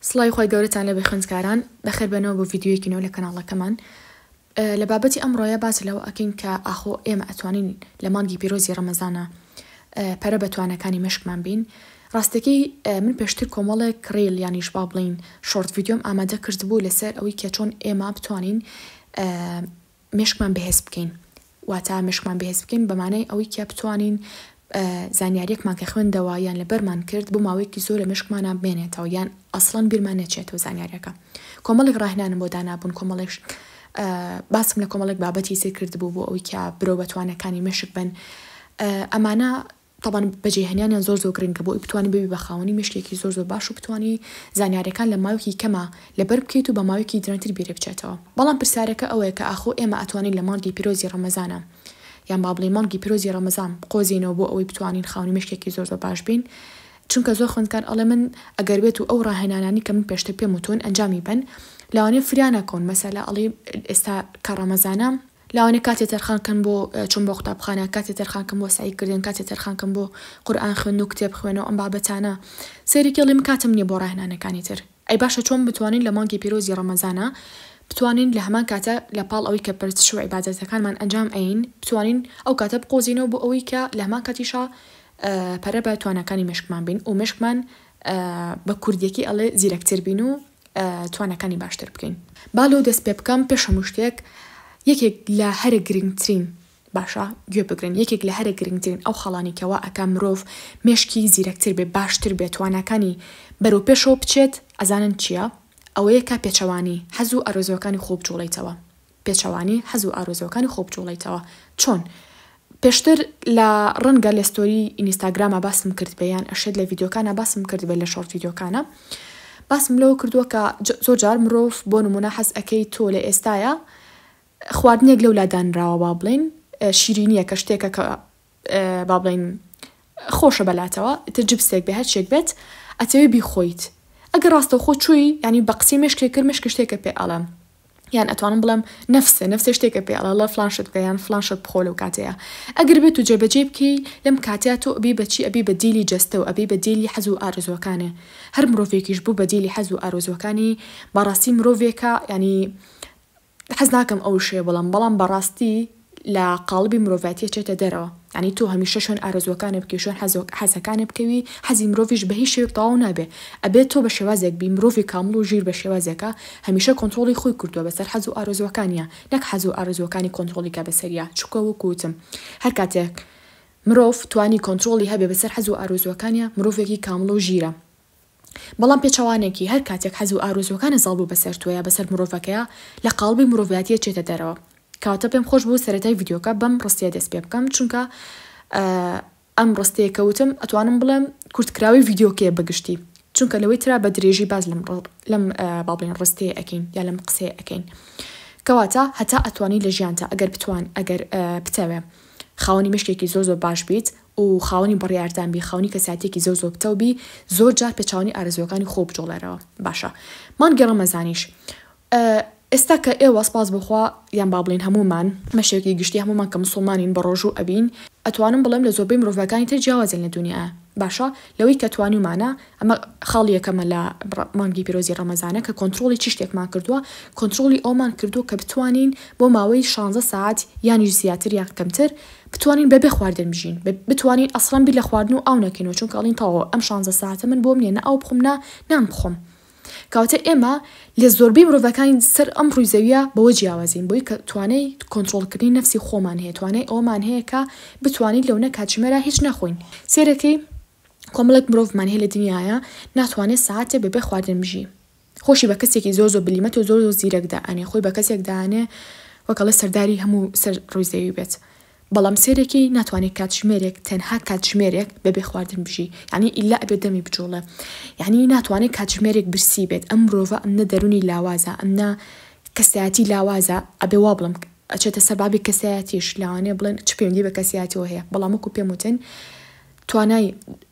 سڵای خۆی گەورەتان لە بخوێنکاران بەخێر بنەوە بۆ ڤیدیۆیەکی نەوە لە کەناڵەکەمان. لە بابەتی ئەمڕۆیە باس لەوە ئەکەین کە ئاخۆ ئێمە ئەتوانین لە مانگی پیرۆزی ڕەمەزانە پەرە بە توانەکانی مشکمان بین. ڕاستەکەی من پێشتر کۆمەڵێک ڕێل یانیش با بڵین شۆرت ڤیدیۆم ئامادە کردبوو لەسەر ئەوەی کە چۆن ئێمە بتوانین مشکمان بەهێز بکەین، واتە مشکمان بەهێز بکەین بەمانەی ئەوەی کە بتوانین زانیاریەکمان کە خوێندەوە یان لەبەرمان کرد بۆ ماوەیەکی زۆر لە مشکمانە بێنێتەوە یان ئەسڵەن بیرمان نەچێتەوە زانیاریەکە. کۆمەڵێک ڕاهێنانم بۆ دانابوون، کۆمەڵێک باسم لە کۆمەڵێک بابەتی سیر کردبوو بۆ ئەوەی کە برۆ بە توانەکانی مشک بن. ئەمانە طبعاً بەجێهێنانیان زۆر گرنگە بۆ بتوانین ببی بە خاوەنی مشکێکی زۆر باش و بتوانی زانیاریەکان لە ماوەیەکی کەمە لەبەر بکەیت و بە ماوەیەکی درێژتر بیرە بچێتەوە. بەڵام پرسیارەکە ئەوەیە کە ئاخۆ ئێمە ئەتوانین لە مانگی پیرۆزی ڕەمەزانە یان با بڵێ مانگی پیرۆزی ڕەمەزان قۆزینەوە بۆ ئەوەی بتوانین خاوەنی مشکێکی زۆر باش بین. چونکە زۆر خوێندکار ئەڵێ من ئەگەر بێت و ئەو ڕاهێنانانی کە من پێشتر پێم وتون ئەنجامی بن لەوانەیە فریانە کۆن مەسەلا ئەڵێ ئێستا کە ڕەمەزانە لەوانەیە کاتێ تەرخانکەن بۆ چوون بۆ قوتابخانە، کاتێ تەرخانکەم بۆ سعیکردن، کاتێ تەرخانکەم بۆ قورئان خوێندن و کتێب خوێنەوە ئەم بابەتانە سێرێکی ئەڵێ من کاتم نییە بۆ ڕاهێنانەکانی تر. ئەی باشە چۆن بتوانین لە مانگی پیرۆزی ڕەمەزانە بتوانین لە هەمان کاتە لە پاڵ ئەوەی کە پرچش و عیبادەتەکانمان ئەنجام ئەین بتوانین ئەو کاتە بقۆزینەوە بۆ ئەوەی کە لە هەمان کاتیشا پەرە بە توانەکانی مشکمان بین و مشکمان بە کوردیەکی ئەڵێ زیرەکتر بین و توانەکانی باشتر بکەین. بالۆ دەست پێ بکەم پێش هەموو شتێک یەکێک لە هەرە گرنگترین باشە گوێ بگرن، یەکێک لە هەرە گرنگترین ئەو خەڵانی کەوا ئەکا مرۆڤ مشکی زیرەکتر بێ باشتر بێت توانەکانی بەرەو پێشەوە بچێت ئەزانن چییە؟ ئەوەیە کە پێچەوانی حەز و ئارۆزوەکانی خۆ بجوڵیتەوە. پێچەوانی حەز و ئارۆزوەکانی خۆ بجوڵیتەوە. چۆن؟ پێشتر لە ڕەنگە لە ستۆری ئینستاگرامە باسم کرد بەیان ئەشێت لە ڤیدیۆکانە باسم کرد بێت لە شۆرت ڤیدیۆکانە باسم لەوە کردووە کە زۆر جار مرۆڤ بۆ نمونە حەز ئەەکەی تۆ لە ئێستایە خواردنێک لەو لادانراوە با بڵین شیرینیە کە شتێکە کە با بڵین خۆشە بەلاتەوە تر جبسێک بێ هەرچێک بێت ئەتەوێ بیخۆیت. ئەگەر ڕاستە خۆ چووی ینی بە قسەی مشکێک کرد مشک شتێکە پێ ئەڵێم یان ئەتوانم بڵێم نەفسە شتێکە پێ ئەڵە لە فلانشت بکە یان فلانشت بخۆ لەو کاتەیە. ئەگەر بێت و جێبەجێ بکەی لەم کاتەیە تۆ ئەبی بەچی ئەبی بە دیلی جەستە و ئەبی بە دیلی حەز و ئارزوەکانە. هەر مرۆڤێکیش بوو بە دیلی حەز و ئارزوەکانی بەڕاستی مرۆڤێکە ینی حەز ناکەم ئەو شێ بەڵام بەڕاستی لە قاڵبی مرۆڤەتیە چێتە دەرەوە. ینی تۆ هەمیشە شوێن ئارزوەکانە بکەی شوێن حەزەکانە بکەوی حەزی مرۆڤیش بە هیچ شێوەیەک تەواو نابێ ئەبێت تۆ بە شێوازێک بی مرۆڤی کامل و ژیر بە شێوازێکە هەمیشە کۆنتڕۆڵی خۆی کردووە بەسەر حەز و ئارزوەکانیە نەک حەز و ئارزوەکانی کۆنتڕۆڵیکە بەسەریە. چووکە وەکوتم هەر کاتێک مرۆڤ توانی کۆنتڕۆڵی هەبێ بەسەر حەز و ئارزوەکانیە مرۆڤێکی کامل و ژیرە. بەڵام پێچەوانێکی هەر کاتێک حەز و ئارزوەکانە زەڵ بوو بەسەر تۆیە بەسەر مرۆڤەکەیە لە قاڵبی مرۆڤەتیە چێتە دەرەوە. کاتە پێم خۆش بوو سەرەتای ڤیدیۆکە بەم ڕستیە دەست پێ بکەم چونکە ئەم ڕستەیە کەوتم ئەتوانم بڵێم کورتکراوی ڤیدیۆکەیە بەگشتی چونکە لەوەی ترا بە درێژی باز لەم باڵێن ڕستەیە ئەکەین یا لەم قسەیە ئەکەین کەواتە هەتا ئەتوانی لە ژیانتە ئەگەر بتەوێ خاوەنی مشکێکی زۆر باش بیت و خاوەنی بڕیاردان بی خاوەنی کەساتێکی زۆر بتەو بی زۆر جار پێچاوانی ئارزوەکانی خۆ بجۆڵێرەوە. باشە مانگی ڕەمەزانیش ئێستا کە ئێوە سپاس بخوا یان با بڵین هەمومان مەشێکی گشتی هەمومان کە مسڵمانین بە ڕۆژوو ئەبین ئەتوانم بڵێم لە زۆربەی مرۆڤەکانی تر جیاوازن لە دنیا. باشە لەوەی کە توانیمانە ئەمە خاڵی یەکەمە لە مانگی پیرۆزی ڕەمەزانە کە کۆنتڕۆڵی چی شتێکمان کردووە کۆنتڕۆڵی ئەومان کردووە کە بتوانین بۆ ماوەی 16 ساعت یانیش زیاتر یان کەمتر بتوانین بەبێ خواردن بژین بتوانین ئەسڵەن بیر لە خواردن و ئاو نەکەینەوە چونکە ئەڵین تەواوە ئەم 16 ساعتە من بۆم نییە نە ئاو بخۆم نان بخۆم. کەواتە ئێمە لە زۆربەی مرۆڤەکانی سەر ئەم ڕووی زەویە بەوە جیاوازین بۆی کە توانای کۆنتڕۆڵکردنی نەفسی خۆمان هەیە توانای ئەومان هەیە کە بتوانین لەونە کاتژمێرە هیچ نەخۆین. سێرەکەی کۆمەڵێک مرۆڤمان هەیە لە دنیاە ناتوانێت ساعتێ بەبێ خواردن بژی خۆشی بە کەسێکی زۆر بلیمەت و زۆر زیرەکدا ئەنێ خۆی بە کەسێک داانێ وەکەڵە سەرداری هەموو سەر ڕووی زەوی بێت. بەڵام سێرەکی ناتوانێت کاتژمێرێک تەنها کاتژمێرێک بەبێ خواردن بژی ینی ئیلا ئەبێ دەمی بجوڵە ینی ناتوانێت کاتژمێرێک برسی بێت. ئەم مرۆڤە ئەمنە دەرونی لاوازە ئەمنە کەسایەتی لاوازە ئەبێ وا بڵم ئەچێتە سەربابی کەسایەتیش لاوانێ بڵێن چ پەیوەندی بە کەسایەتەوە هەیە بەڵام وەکو پێم وتن توانای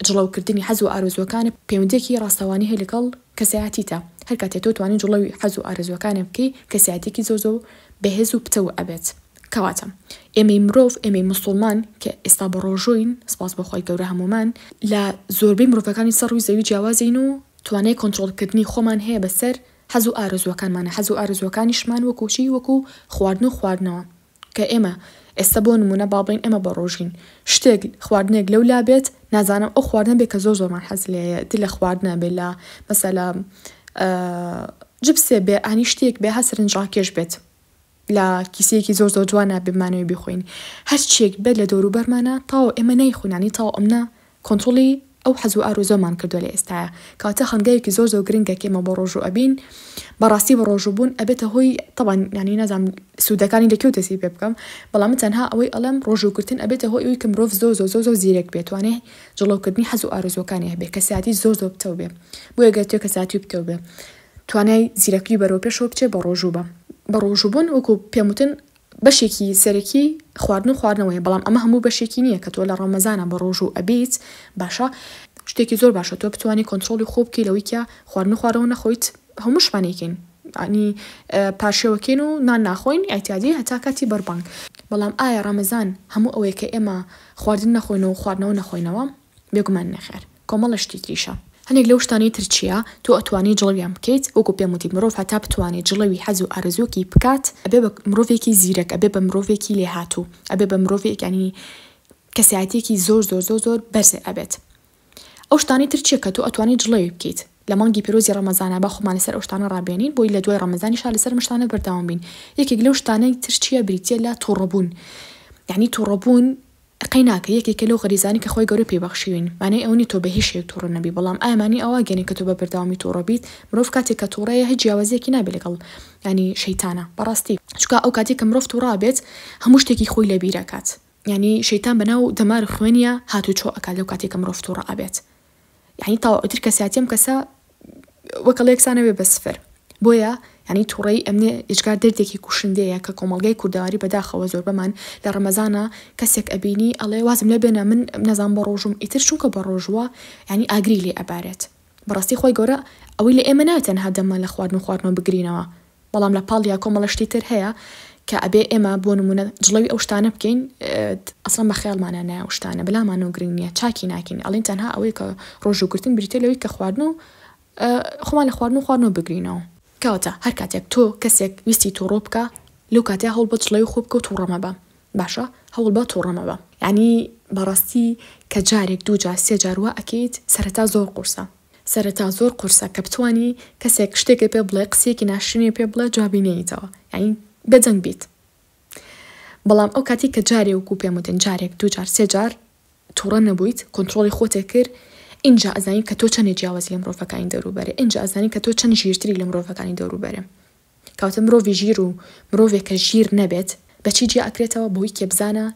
جڵەوکردنی حەز و ئارزوەکانە پەیوەندێکی ڕاستەوانی هەیە لەگەڵ کەسایەتیتە. هەر کاتێک تۆ توانین جڵەوی حەز و ئارزوەکانە بکەی کەسایەتێکی زۆر بەهێز و پتەوە ئەبێت. کەواتە ئێمەی مرۆڤ ئێمەی مسڵمان کە ئێستا بە ڕۆژوین سپاس بەخوای گەورە هەمومان لە زۆربەی مرۆڤەکانی سەر ڕووی زەوی جیاوازین و توانای کۆنتڕۆڵکردنی خۆمان هەیە بەسەر حەز و ئارزوەکانمانە. حەز و ئارزوەکانیشمان وەکوچی وەکو خواردن و خواردنەوە کە ئێمە ئێستا بۆ نمونە باڵین ئێمە بە ڕۆژین شتێک خواردنێک لەو لا بێت نازانم ئەو خواردن بێت کە زۆر زۆرمان حەز لێیە دی لە خواردنە بێت لە مەسەلا جبسێ بێ ئانی شتێک بێ هەسرنجڕاکێش بێت لە کیسەیەکی زۆر زۆر جوانە بمانەوەی بخۆین هەر شتێک بێت لە دەوروبەرمانە تاو ئێمە نەیخوینانی تاو ئەمنە کۆنتڕۆڵی ئەو حەز و ئارزومان کردو لە ئێستاە کاتە خەنگایەکی زۆر زۆر گرنگە کێمە بە ڕۆژوو ئەبین بەڕاستی بە ڕۆژوو بوون ئەبێتە هۆی طبعاً ینی نازانم سوودەکانی لەکەوت دەسی پێ بکەم بەڵام تەنها ئەوەی ئەڵەم ڕۆژووکردن ئەبێتە هۆی ئەوی کە مرۆڤ زۆر زیرەک بێتوانێ جڵەوکردنی حەز و ئارزوەکانی هەبێ کەساتی زۆر بتەو بێ بۆ ئەگەر کەساتی بتەو بێ توانای زیرەکی بەرەو پێشەوە بچێ بە ڕۆژوو بە بە ڕۆژوو بوون وەکو پێموتن بەشێکی سەرەکی خواردن و خواردنەوەی بەڵام ئەمە هەموو بەشێکی نییە کە تۆ لە ڕەمەزانە بە ڕۆژوو ئەبیت باشە شتێکی زۆر باشە تۆ بتوانانی کۆنتڕۆلی خۆ بکەی لەوەی کە خواردن و خواردنەوە نەخۆیت هەموو شتانێکین ینی پاشێوەکەین و نان ناخۆین ئایتیادی هەتا کاتی بەربانگ بەڵام ئایا ڕەمەزان هەموو ئەوەیە کە ئێمە خواردن نەخۆینەوە و خواردنەوە نەخۆینەوە بێگومان نەخێر کۆمەڵە شتی تریشە هەندێک لەو شتانی تر چییە تۆ ئەتوانی جڵەویان بکەیت وەکو پێموتی مرۆڤ هەتا بتوانێت جڵەوی حەز و ئارزووەکی بکات ئەبێ بە مرۆڤێکی زیرەک ئەبێ بە مرۆڤێکی لێهاتوو ئەبێ بە مرۆڤێک ینی کەسایەتێکی زۆر بەرزێ ئەبێت ئەو شتانی تر چییە کە تۆ ئەتوانی جڵەوی بکەیت لە مانگی پیرۆزی ڕەمەزانە با خۆمان لەسەر ئەو شتانە ڕابێنین بۆی لە دوای ڕەمەزانی شا لەسەر مشتانە بەرداوام بین یەکێک لەو شتانەی تر چییە بریتە لە تووڕەبوون یعنی تووڕەبوون قەیناکە یەکێکە لەو غەریزانی کە خۆی گەورە پێبەخشیوین مانای ئەوەی تۆ بە هیچ شێک تووڕە نەبی بەڵام ئامانی ئەوە گەنی کە تۆ بە بەرداوامی تووڕەبیت مرۆڤ کاتێک کە تووڕەیە هیچ جیاوازیەکی نابێت لەگەڵ ینی شەیتانە بەڕاستی چکە ئەو کاتێک کە مرۆڤ تووڕابێت هەموو شتێکی خۆی لە بیرەکات ینی شەیتان بەناو دەمار خوێنیە هاتوچۆ ئەکات لەو کاتێک کە مرۆڤ تووڕە ئەبێت یعنی تاوەتر کەساتیم کەسە وەکەڵ یەکسانەوێ بە سفر بۆیە ینی تووڕەی ئەمنێ ئێجگار دەردێکی کوشندەیە کە کۆمەڵگەی کوردەواری بەداخەوە زۆر بەمان لە ڕەمەزانە کەسێک ئەبینی ئەڵێ وازم لێ بێنە من نەزان بە ڕۆژوم ئیتر چونکە بە ڕۆژوە ینی ئاگری لێ ئەبارێت بەڕاستی خۆی گەورە ئەوەی لە ئێمە ناوێت تەنها دەمە لە خواردن و خواردنەوە بگرینەوە بەڵام لە پاڵیا کۆمەڵە شتی تر هەیە کە ئەبێ ئێمە بۆ نمونە جڵەوی ئەو شتانە بکەین ئەسڵان بە خەیاڵمانە نایە ئەو شتانە بەلامان و گرنگ نییە چاکی ناکەین ئەڵێن تەنها ئەوەی کە ڕۆژوگرتن بریتە لەوەی کە خواردن و خۆمان لە خواردن و خواردنەوە بگرینەوە کەواتە هەر کاتێک تۆ کەسێک ویستی تووڕۆ بکە لەو کاتێ هەوڵ بە جڵەوی خۆ بکە و تووڕەمە بە باشە هەوڵ بە تووڕەمە بە یعنی بەڕاستی کە جارێک دوو جار سێ جار وا ئەکەیت سەرەتا زۆر قورسە کە بتوانی کەسێک شتێکی پێ بڵێ قسێکی ناشرینی پێ بڵێ جوابینەیتەوە یعنی بەجەنگ بیت بەڵام ئەو کاتی کە جارێ وەکو پێموتن جارێک دوو جار سێ جار تووڕە نەبوویت کۆنتڕۆڵی خۆتێ کرد اینجا ئەزانی کە تۆ چەند جیاوازی لە مرۆڤەکانی دەوروبەرە اینجا ئەزانی کە تۆ چەند ژیرتری لە مرۆڤەکانی دەوروبەرە کەواتە مرۆڤی ژیر و مرۆڤێک کە ژیر نەبێت بەچی جیا ئەکرێتەوە بۆی کە بزانە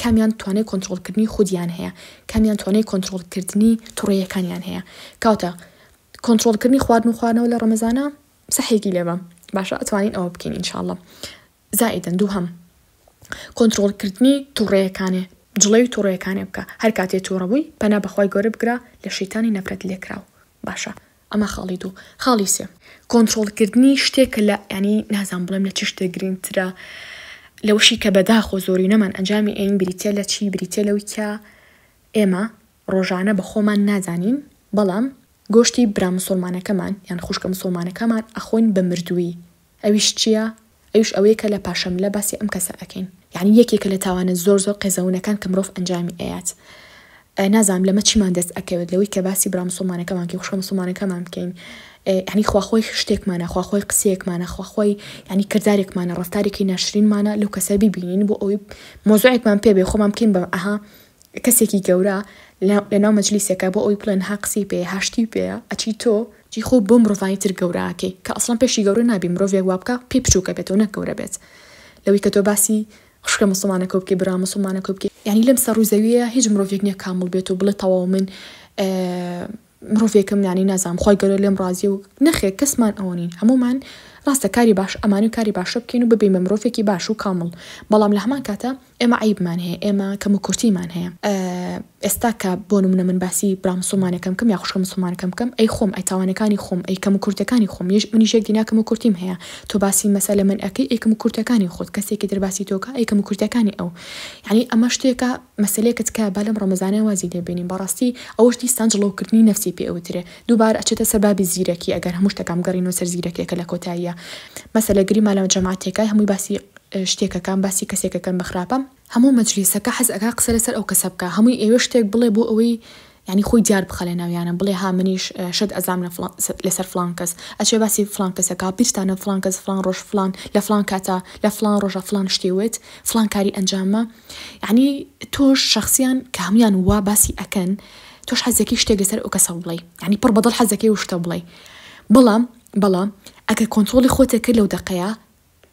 کامیان توانای کۆنتڕۆڵکردنی خودیان هەیە کامیان توانای کۆنتڕۆڵکردنی تووڕەیەکانیان هەیە کەواتە کۆنتڕۆڵکردنی خواردن و خواردنەوە لە ڕەمەزانە سەحێکی لێبە باشە ئەتوانین ئەوە بکەین ئینشاءڵڵا زائیدەن دووهەم کۆنتڕۆڵکردنی تووڕەیەکانێ جڵەوی تووڕەیەکانێ بکە هەر کاتێ تووڕەبووی پەنا بەخوای گەورە بگرە لە شەیتانی نەفرەت لێکراو باشە ئەمە خاڵی دوو خاڵی سێ کۆنتڕۆڵکردنی شتێکە لە ینی نازان بڵێم لە چ شتێک گرنگترە لەوشی کە بەداخۆ زۆری نەمان ئەنجامی ئەین بریتێ لە چی بریتێ لەوەی کە ئێمە ڕۆژانە بە خۆمان نازانین بەڵام گۆشتی برا مسلمانەکەمان یان خوشکە مسلمانەکەمان ئەخۆین بە مردووی ئەویش چییە ئەوش ئەوەیە کە لە پاشەم لە باسی ئەم کەسە ئەەکەین یعنی یەکێکە لە تاوانە زۆر قێزەونەکان کە مرۆڤ ئەنجامی ئەیات نازانم لەمە چیمان دەست ئەکەوێت لەوەی کە باسی برا مسلمانەکەمان کە خوشکە مسلمانەکەمان بکەین یعنی خواخۆی شتێکمانە خواخۆی قسەیەکمانە خواخۆی ینی کردارێکمانە ڕفتارێکی ناشرینمانە لەو کەسە ببینین بۆ ئەوەی مۆزوعێکمان پێ بێ خۆمان بکەین بە ئەها کەسێکی گەورە لەناو مەجلیسێکە بۆ ئەوی بڵێن ها قسەی پێ هاشتی پێ ئەچی تۆ جی خۆ بۆ مرۆڤانی تر گەوراکەی کە ئەسڵان پێشی گەورە نابی مرۆڤێک وا بکە پێ بچووکە بێتەوە نەک گەورە بێت لەوەی کە تۆ باسی خوشکە مسلمانەکە بکەی برا مسلمانەکە بکەی یعنی لەم سەرڕووزەویە هیچ مرۆڤێک نییە کامل بێت و بڵێ تەواو من مرۆڤێکم یانی نازانم خۆی گەورە لێم ڕازی و نەخێ کەسمان ئەوە نین هەمومان ڕاستە کاری باش ئەمانی کاری باشە بکەین و ببین بە مرۆڤێکی باش و کامڵ بەڵام لە هەمان کاتە ئێمە عیبمان هەیە ئێمە کەم و کورتیمان هەیە ئێستا کە بۆ نمونە من باسی برا مسلمانەکەم کەم یا خوشکە مسلمانەکەم بکەم ئەی خۆم ئەی تاوانەکانی خۆم ئەی کەم و کورتەکانی خۆم منیش یەک دینا کەم و کورتیم هەیە تۆ باسی مەسەلە من ئەەکەی ئەی کەم و کورتەکانی خۆت کەسێکی دەرباسی تۆکە ئەی کەم و کورتەکانی ئەو یعنی ئەمە شتێکە مەسلەیەکت کە با لەم ڕەمەزانە وازی لێبێنین بەڕاستی ئەوەش دیستان جڵەوکردنی نەفسی پێ ئەوترێ دووبار ئەچێتە سەر بابی زیرەکی ئەگەر هەموو شتەکەم گەڕینەوە سەر زیرەکێکە لە کۆتاییە مەسەلە گریما لە جەماعەتێکای هەمووی باسی شتێکەکان باسی کەسێکەکەن بەخراپە هەموو مەجلیسەکە حەز ئەکا قسە لەسەر ئەو کەسە بکە هەمووی ئێوە شتێک بڵێ بۆ ئەوەی یعنی خۆی دیار بخە لە ناویانە بڵێ ها منیش شت ئەزام لەسەر فلان کەس ئەچێ باسی فلان کەسەکە بیرتانە فلان کەس فلان ڕۆژ فلان لە فلان کاتە لە فلان ڕۆژە فلان شتێوێت فلان کاری ئەنجامە یعنی تۆش شخصیان کە هەمویان وا باسی ئەکەن تۆش حەزەکەی شتێک لەسەر ئەو کەسە بڵێ یعنی پڕ بەدڵ حەزەکەی و شتە بڵێ بەڵام ئەگەر کۆنتڕۆلی خۆتە کرد لەو دەقەیە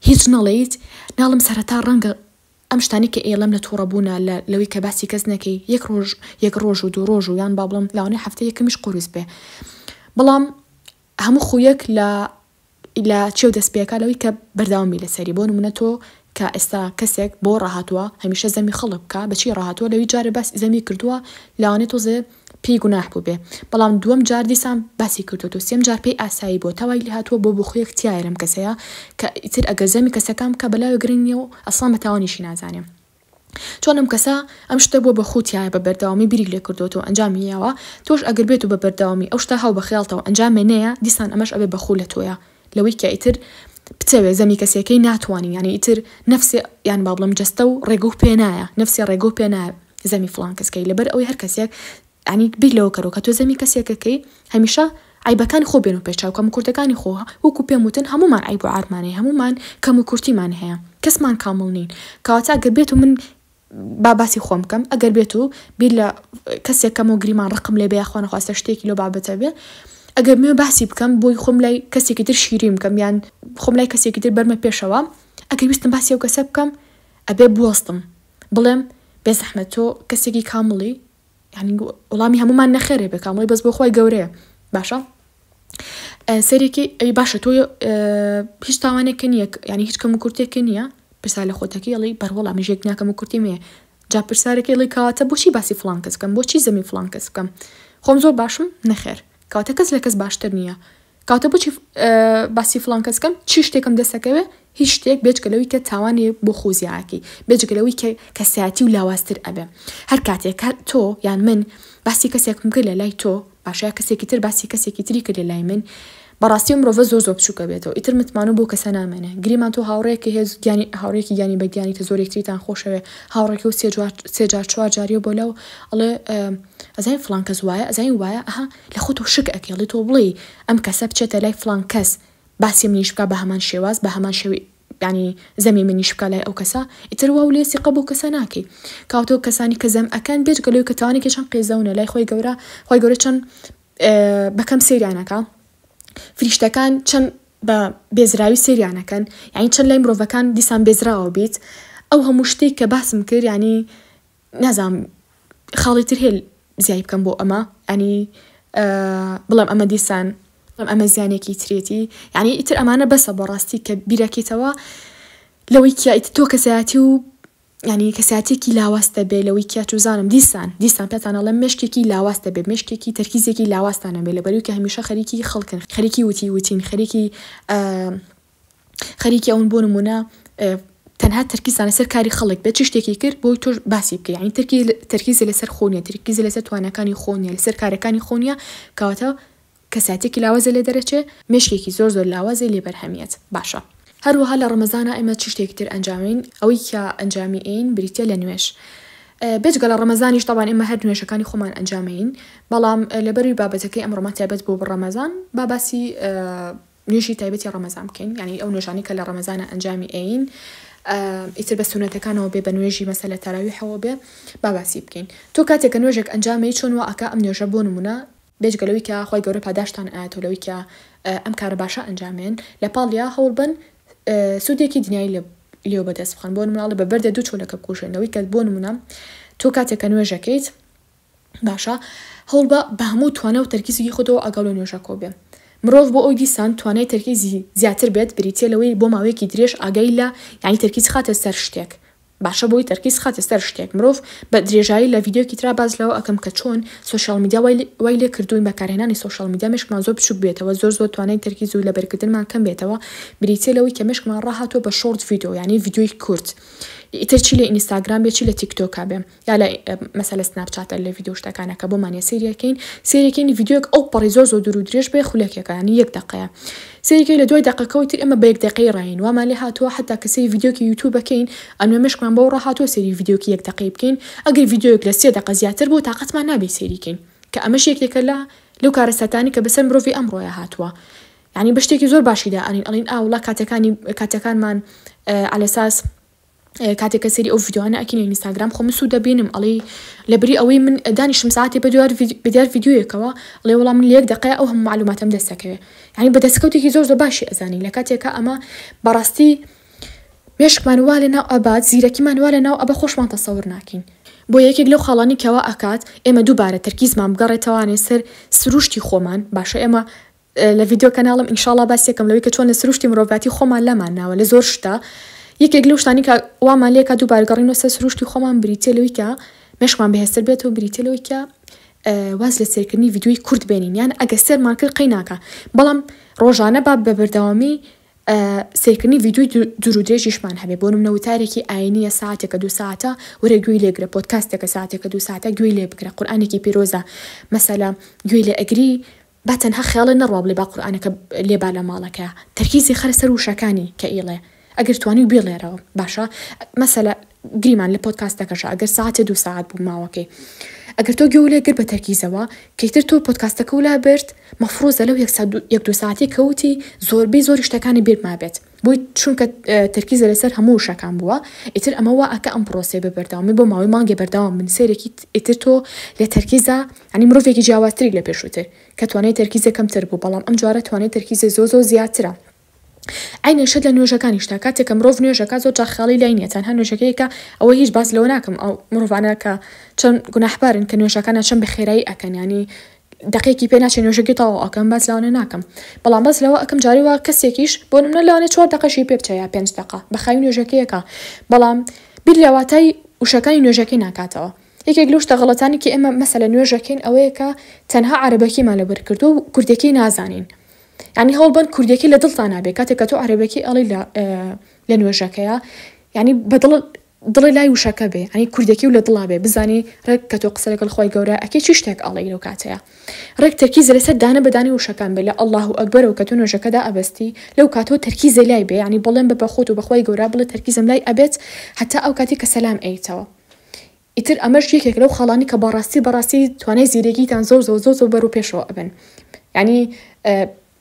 هیچ نەڵێیت ناڵم سەرەتا ڕەنگە ئەم شتانی کە ئێڵەم لە تووڕەبوونا لەوەی کە باسی کەس نەکەی یەک ڕۆژ و دوو ڕۆژ و یان با بڵم لاوانەی هەفتە یەکەمیش قورس بێ بەڵام هەموو خویەک لە چێو دەست پێکا لەوەی کە بەرداوامی لەسەری بۆ نمونە تۆ کە ئێستا کەسێک بۆ ڕاهاتووە هەمیشە زەمی خەڵک بکە بەچی ڕاهاتووە لەوی جارە باسی زەمی کردووە لاوانێت تۆزێ پێی گوناح بوو بێ بەڵام دووەم جار دیسان باسی کردو سێم جار پێی ئاسایی بۆ تاوای لێ هاتووە بۆ بخۆیەک تایە لەم کەسەیە کە ئیتر ئەگەر زەمی کەسەکان بکە بەلاوێ گرنگیە و ئەسڵان بەتاوانیشی نازانێ چۆن ئەم کەسە ئەم شتە بۆ بە خوتیایە بە بەرداوامی بیری لێ کردوەوە ئەنجامیەوە تۆش ئەگەر بێت و بە بەرداوامی ئەو شتە هاو بەخیاڵتەوە ئەنجامێنەیە دیسان ئەمەش ئەبێ بەخۆ لە تۆیە لەوەی کە ئیتر بتەوێ زەمی کەسێکەی ناتوانین یعنی ئیتر نەفسی یان با بڵم جەستە و ڕێگە و پێنایە نەفسی ڕێگە و پێنایە زەمی فلان کەسکەی لەبەر ئەوەی هەر کەسێک ینی بیر لەوە کەرەوە کە تۆ زەمی کەسێکەکەی هەمیشە عیبەکانی خۆ بێن و پێشاو کەم و کورتەکانی خۆ وەکو پێم وتن هەمومان عیب و عارمانەیە هەمومان کەم و کورتیمان هەیە کەسمان کامڵ نین کەواتە ئەگەر بێت و من باسی خۆم بکەم ئەگەر بێت و بیر لە کەسێک کەم و گریمان ڕقم لێ بێ یاخوا نەخواستە شتێکی لەو بابەتە بێ ئەگەر مێ باسی بکەم بۆی خۆم لای کەسێکی تر شیرین بکەم یان خۆم لای کەسێکی تر بەرمە پێشەوە ئەگەر ویستم باسی ئەو کەسە بکەم ئەبێ بوەستم بڵێم بێزەحمەت تۆ کەسێکی کامڵی یعنی وڵامی هەمومان نەخێرێ بێ کامڵی بەس بۆ خۆی گەورەیە باشە سەرێکی ئەی باشە تۆ هیچ تاوانێکە نییە یعنی هیچ کەم و کورتێکە نییە پرسا لە خۆتەکەی ئەڵی بەروەڵام ژێک ناکەم و کورتی مێ جا پرسارێکی ئەڵی کەواتە بۆچی باسی فلان کەس بکەم بۆچی زەمی فلان کەس بکەم خۆم زۆر باشم نەخێر کەواتە کەس لە کەس باشتر نییە کەواتە بۆچی باسی فلان کەس بکەم چی شتێکم دەسەکەوێ هیچ شتێک بێجگەلەوەی کە تاوانێ بۆ خۆزیاکی بێجگەلەوەی کە کەسایەتی و لاوازتر ئەبێ هەر کاتێک تۆ یان من باسی کەسێکم کرد لە لای تۆ باشە کەسێکی تر باسی کەسێکی تری کرد لە لای من بەڕاستی مرۆڤ زۆر بچووکە بێتەوە ئیتر متمانە بۆ کەسە نامێنێ گریمان تۆ هاوڕێکی هێز هاوڕێکی گیانی بەگیانی کە زۆرێکتریتان خۆشەوێ هاوڕێکی و سێجار چوار جاریە بۆ لەو ئەڵێ ئەزای فلان کەس وایە ئەزای وایە ئەها لە خۆ تۆ شک ئەکێڵی تۆ بڵێ ئەم کەسە بچێتە لای فلان کەس باسی منیش بکە بە هەمان شێواز بە هەمان شێوی ینی زەمی منیش بکە لای ئەو کەسە ئیتر وا و لێسی قە بۆ کەسە ناکەی کاوتۆ کەسانی کە زەم ئەکەن بێجگەلەوەی کە تاوانێکی چەند قێزەونە لای خۆی گەورە چەند بەکەم سەیرانەکە فریشتەکان چەند بە بێزراوی سریانەکەن یعنی چەند لای مرۆڤەکان دیسان بێزراوە بیت ئەو هەموو شتێک کە باسم کرد ینی نازام خاڵی تر هێل زیای بکەم بۆ ئەمە ینی بڵێم ئەمە دیسان ئەمە زیانێکی ترێتی یعنی ئیتر ئەمانە بەسە بەڕاستی کە بیرەکەیتەوە لەوەی کە تۆ کەسایەتی و ینی کەساتێکی لاواستە بێ لەوەی کە توزانم دیسان پێتانەڵێ مشکێکی لاواستە بێ مشکێکی تەرکیزێکی لاواستانە بێ لەبەروی کە هەمیشە خەریکی خەڵکن خەریکی وتین خەریکی ئەوون بۆ نمونە تەنها تەرکیزانە سەر کاری خەڵک بێت چ شتێکی کرد بۆی تۆ باسی بکە یعنی تەرکیزە لەسەر خۆنیە تەرکیزە لەسەر توانەکانی خۆنیە لەسەر کارەکانی خۆنیە کەواتە کەساتێکی لاوازە لێ دەرەچێ مشکێکی زۆر لاوازە لێ بەرهەمیێت باشە هەروەها لە ڕەمەزانە ئێمە چ شتێکی تر ئەنجامین ئەوەی کە ئەنجامی ئین بریتە لە نوێش بێجگە لە ڕەمەزانیش تاوان ئێمە هەر نوێشەکانی خۆمان ئەنجامین بەڵام لەبەروی بابەتەکەی ئەمڕۆمە تایبەت بۆ ڕەمەزان باسی نوێژی تایبەتی ڕەمەزان بکەین یعنی ئەو نوێژانی کە لە ڕەمەزانە ئەنجامی ئین ئیتر بە سونەتەکانەوە بێ بە نوێژی مەسەلە تەراویحەوە بێ باسی بکەین تۆ کاتێک کە نوێژێک ئەنجامی چۆن وا ئەکا ئەم نوێژە بۆ نمونە بێجگەلەوەی کە خۆی گەورە پاداشتان ئاەتەوەی کە ئەم کارە باشە ئەنجامێن لە پاڵیا هەوڵ بن سوودێکی دنیای لێو بەدەست بخەن بۆ نموناڵە بە بەردە دوو چۆلەکە بکوژێنەوەی کە بۆ نمونە تۆ کاتێکە نوێژەکەیت باشە هەوڵ بە هەموو توانە و تەرکیزی خۆتەوە ئەگەڵ و نوێژە کۆ بێ مرۆڤ بۆ ئەوی دیسان توانای تەرکیزی زیاتر بێت بریتێ لەوەی بۆ ماوەیەکی درێژ ئاگای لە یعنی تەرکیز خاتە سەر شتێک باشە بۆی تەرکیز خاتە سەر شتێک مرۆڤ بە درێژایی لە ڤیدیۆکی ترا باز لەوە ئەەکەم کە چۆن سوۆشیال میدیا وای لێ کردوین بەکارهێنانی سوۆشیال میدیا مشکمان زۆر بچوک بێتەوە زۆر توانای تەرکیز و لەبەرکردنمان کەم بێتەوە بریتێ لەوەی کە مشکمان ڕاهاتوە بە شۆرت ڤیدیۆ یعنی ڤیدیۆی کورت ئیتر چی لە ئینستاگرام بێ چی لە تیکتۆکا بێ یا لە مەسەلە سناپچاتە لە ڤیدیۆ شتەکانەکە بۆمانە سێریەکەین ڤیدیۆک ئەو پەڕی زۆر دوور و درێژ بێ خولەکێکە ینی 1 دقەیە سێریەکەی لە 2 دقەکەەوەی تر ئەمە بە 1 دقەی ڕاین وامان لێ هاتووە حتا کەسەی ڤیدیۆکی یوتیوب بکەین ئەنوێ مشکمان بۆ ڕاهاتوە سێری ڤیدیۆکی 1 دقەی بکەین ئەگەر ڤیدیۆک لە 3 دقە زیاتر بوو تااقەتمان نابێ سێریکەین کە ئەمەش یەکێکە لەو کارەسەتانی کە بەسەر مرۆڤی ئەمڕۆیە هاتووە یعنی بە شتێکی زۆر باشیدا ئەڵین ئاوڵا کاتەکانمان على اساس کاتێککە سری ئەو ڤیدیۆانە ئەکەین ئینستاگرام خۆم سوود دەبینم ئەڵێ لەبری ئەوەی من دانیشتم ساعتی بەدیار ڤیدیۆیەکەوە ئەڵێ وەڵام من لە 1 دقەیە ئەو هەموو معلوماتم دەستەکەوێ یعنی بە دەستکەوتێکی زۆر باشی ئەزانی لە کاتێکە ئەمە بەڕاستی مێشکمان وا لە ناو ئەبات زیرەکیمان وا لە ناو ئەبە خۆشمان تەسەور ناکەین بۆ یەکێک لەو خاڵانی کەوا ئەکات ئێمە دووبارە تەرکیزمان بگەڕێتەوانێ سەر سروشتی خۆمان باشە ئێمە لە ڤیدیۆ کەناڵم ئینشاڵڵا باسیەکەم لەوەی کە چۆن لە سروشتی مرۆڤاتی خۆمان لەمان ناوە لە زۆر شتە یەکێک لەو شتانی کە وامان لێکە دووبارە گەڕینەوە سەر سروشتی خۆمان بریتێ لەوەی کە مێشکمان بەهێزتر بێتەوە بریتێ لەوەی کە واز لە سێرکردنی ڤیدیۆی کورت بێنین یان ئەگە سێرمان کرد قەی ناکە بەڵام ڕۆژانە با بە بەردەوامی سێرکردنی ڤیدیۆی دوور و درێژیشمان هەبێ بۆ نمونە وتارێکی ئاینیە ساعتێکە 2 ساعتە وەرە گوێی لێگرە پۆدکاستێکە ساعتێکە 2 ساعتە گوێی لێ بگرە قورئانێکی پیرۆزە مەسەلا گوێی لێ ئەگری با تەنها خەیاڵە نەڕوا بڵێ با قورئانەکە لێبا لە ماڵەکە تەرکیزی خەرە سەر وشەکانی کە ئیڵێ ئەگەر توانی بێڵێرەوە باشە مەسەلا گریمان لە پۆدکاستەکەش ئەگەر ساعتێ 2 ساعت بوو ماوەکەی ئەگەر تۆ گوێ لێگر بە تەرکیزەوە کەیتر تۆ پۆدکاستەکە ولا برد مەفرۆزە لەو 1-2 ساعتی کەوتی زۆربەی زۆری شتەکانی بیرما بێت بۆی چونکە تەرکیزە لەسەر هەموو شەکان بووە ئیتر ئەمەوە ئەکە ئەم پرۆسێ ببەرداومی بۆ ماوەی مانگێ بەرداوام من سێرێکی ئیتر تۆ لە تەرکیزە ینی مرۆڤێکی جیاوازتری لە پێشووتر کە توانێت تەرکیزە کەمتر بوو بەڵام ئەم جوارە توانێت تەرکیزە زۆر زیاترە عینەشت لە نوێژەکانیشتا کاتێکە مرۆڤ نوێژەکە زۆر جاخاڵی لای نیە تەنها نوێژەکەیەکە ئەوە هیچ باس لەوە ناکەم ئەو مرۆڤانە کە چەند گوناحبارن کە نوێژەکانە چەند بەخێرایی ئەکەن ینی دقیقی پێ ناچێت نوێژەکەی تەواو ئەکەم باس لەوانە ناکەم بەڵام بەس لەوە ئەکەم جاری وا کەسێکیش بۆ نمونە لەوانە 4 دقەشی پێ بچە یا 5 دقە بەخاوی نوێژەکەیەکە بەڵام بیر لەواتای وشەکانی نوێژەکەی ناکاتەوە یەکێک لەو شتە غەڵەتانی کە ئێمە مەسەلە نوێژەکەین ئەوەیە کە تەنها عەرەبەکیمان لەبەر کردو و کوردەکەی نازانین ینی هەڵبەن کوردێکی لە دڵتان نابێت کاتێک کە تۆ عەرەبەکی ئەڵی لە نوێژەکەیە ینی بەدڵ دڵی لای وشەکە بێ ینی کوردێکی و لە دڵا بێ بزانی ڕێک کە تۆ قسە لەگەڵ خۆی گەورە ئەکێ چی شتێک ئەڵی لەو کاتەیە ڕێک تەرکیزە لەسەر دانە بەدانی وشەکان بێ لە ئەڵڵاه ئەکبەر و کە تۆ نوێژەکەدا ئەبەستی لەو کاتۆ تەرکیزە لای بێ ینی بەڵێن بە خۆت و بەخۆی گەورە بڵێ تەرکیزم لای ئەبێت هەتا ئەو کاتی کە سەلام ئەیتەوە ئیتر ئەمەش یەکێک لەو خاڵانی کە بەڕاستی توانای زیرەکیتان زۆر بەرەو پێشەوە ئەبن ینی